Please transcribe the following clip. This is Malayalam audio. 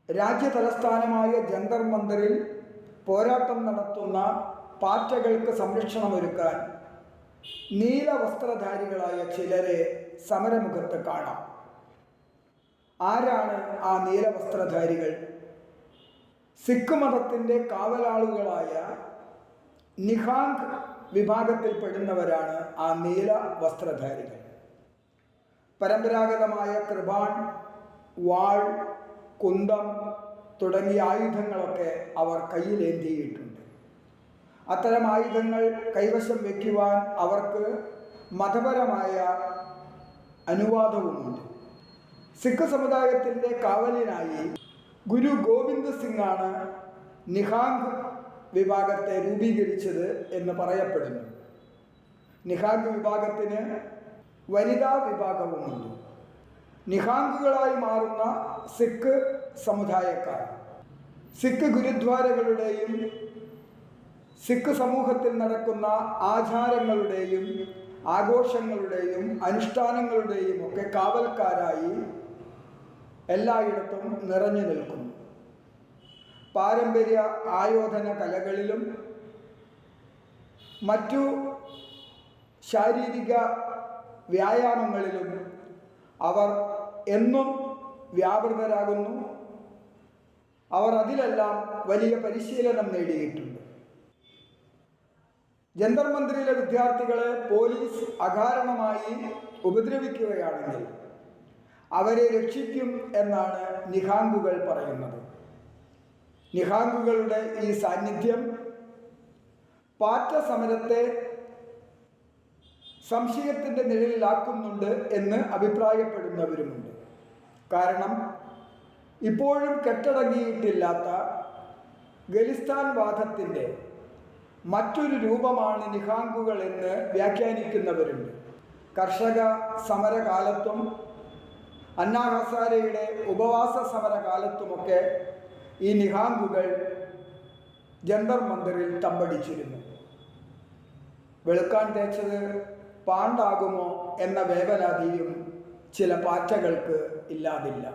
രാജ്യതലസ്ഥാനമായ ജന്തർ മന്ദിറിൽ പോരാട്ടം നടത്തുന്ന പാറ്റകൾക്ക് സംരക്ഷണമൊരുക്കാൻ നീല വസ്ത്രധാരികളായ ചിലരെ സമരമുഖത്ത് കാണാം. ആരാണ് ആ നീല വസ്ത്രധാരികൾ? സിഖ് മതത്തിൻ്റെ കാവലാളുകളായ നിഹാംഗ് വിഭാഗത്തിൽപ്പെടുന്നവരാണ് ആ നീല വസ്ത്രധാരികൾ. പരമ്പരാഗതമായ കൃപാൺ, വാൾ, കുന്തം തുടങ്ങിയ ആയുധങ്ങളൊക്കെ അവർ കയ്യിലേന്തിയിട്ടുണ്ട്. അത്തരം ആയുധങ്ങൾ കൈവശം വയ്ക്കുവാൻ അവർക്ക് മതപരമായ അനുവാദവുമുണ്ട്. സിഖ് സമുദായത്തിൻ്റെ കാവലിനായി ഗുരു ഗോവിന്ദ് സിംഗാണ് നിഹാംഗ് വിഭാഗത്തെ രൂപീകരിച്ചത് എന്ന് പറയപ്പെടുന്നു. നിഹാംഗ് വിഭാഗത്തിന് വനിതാ വിഭാഗവുമുണ്ട്. നിഹാംഗുകളായി മാറുന്ന സിഖ് സമുദായക്കാർ സിഖ് ഗുരുദ്വാരകളുടെയും സിഖ് സമൂഹത്തിൽ നടക്കുന്ന ആചാരങ്ങളുടെയും ആഘോഷങ്ങളുടെയും അനുഷ്ഠാനങ്ങളുടെയും ഒക്കെ കാവൽക്കാരായി എല്ലായിടത്തും നിറഞ്ഞു നിൽക്കുന്നു. പാരമ്പര്യ ആയോധന കലകളിലും മറ്റു ശാരീരിക വ്യായാമങ്ങളിലും അവർ എന്നും വ്യാപൃതരാകുന്നു. അവർ അതിലെല്ലാം വലിയ പരിശീലനം നേടിയിട്ടുണ്ട്. ജന്തർ മന്ദിറിലെ വിദ്യാർത്ഥികളെ പോലീസ് അകാരണമായി ഉപദ്രവിക്കുകയാണെങ്കിൽ അവരെ രക്ഷിക്കും എന്നാണ് നിഹാംഗുകൾ പറയുന്നത്. നിഹാംഗുകളുടെ ഈ സാന്നിധ്യം പാറ്റ സമരത്തെ സംശയത്തിൻ്റെ നിഴലിലാക്കുന്നുണ്ട് എന്ന് അഭിപ്രായപ്പെടുന്നവരുമുണ്ട്. കാരണം ഇപ്പോഴും കെട്ടടങ്ങിയിട്ടില്ലാത്ത ഖലിസ്ഥാൻ വാദത്തിൻ്റെ മറ്റൊരു രൂപമാണ് നിഹാംഗുകൾ എന്ന് വ്യാഖ്യാനിക്കുന്നവരുണ്ട്. കർഷക സമരകാലത്തും അന്നാ ഹസാരെയുടെ ഉപവാസ സമരകാലത്തുമൊക്കെ ഈ നിഹാംഗുകൾ ജന്തർ മന്ദിറിൽ തമ്പടിച്ചിരുന്നു. വെളുക്കാൻ തേച്ചത് പാണ്ടാകുമോ എന്ന വേവലാതിയും ചില പാറ്റകൾക്ക് ഇല്ലാതില്ല.